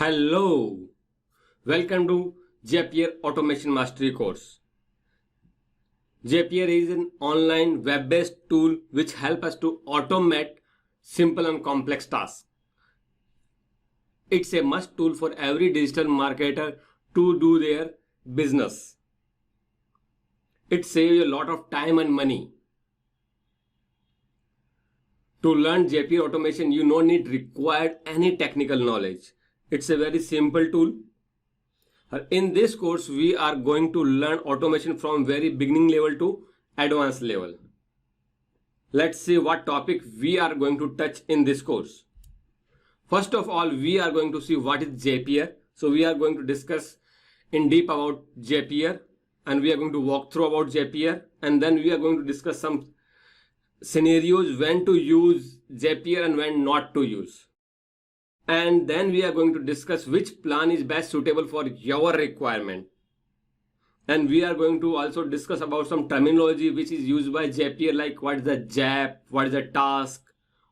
Hello, welcome to Zapier Automation Mastery course. Zapier is an online web-based tool which helps us to automate simple and complex tasks. It's a must tool for every digital marketer to do their business. It saves you a lot of time and money. To learn Zapier automation, you no need required any technical knowledge. It's a very simple tool. In this course, we are going to learn automation from very beginning level to advanced level. Let's see what topic we are going to touch in this course. First of all, we are going to see what is Zapier. So we are going to discuss in deep about Zapier, and we are going to walk through about Zapier, and then we are going to discuss some scenarios when to use Zapier and when not to use. And then we are going to discuss which plan is best suitable for your requirement. And we are going to also discuss about some terminology which is used by Zapier, like what is the Zap, what is the task,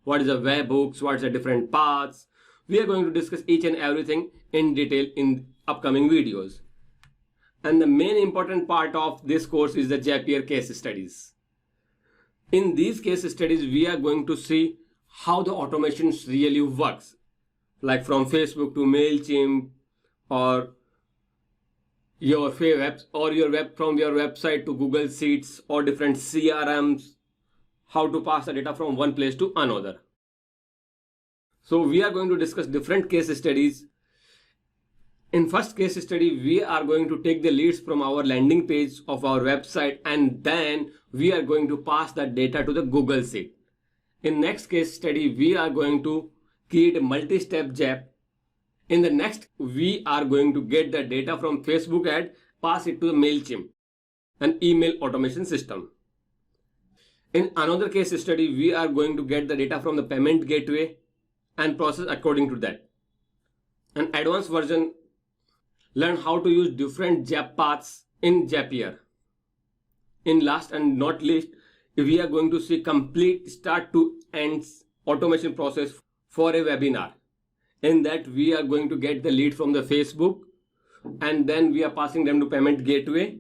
what is the webhooks, what is the different paths. We are going to discuss each and everything in detail in upcoming videos. And the main important part of this course is the Zapier case studies. In these case studies, we are going to see how the automation really works. Like from Facebook to MailChimp, or your from your website to Google Sheets or different CRMs, how to pass the data from one place to another. So we are going to discuss different case studies. In first case study, we are going to take the leads from our landing page of our website, and then we are going to pass that data to the Google Sheet. In next case study, we are going to create a multi-step Zap. In the next, we are going to get the data from Facebook ad, pass it to the MailChimp, an email automation system. In another case study, we are going to get the data from the payment gateway and process according to that. An advanced version, learn how to use different Zap paths in Zapier. In last and not least, we are going to see complete start to end automation process for a webinar. In that, we are going to get the lead from the Facebook, and then we are passing them to payment gateway.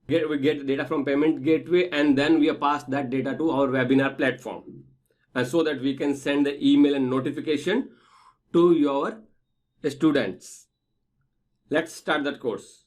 We get the data from payment gateway, and then we pass that data to our webinar platform, and so that we can send the email and notification to your students. Let's start that course.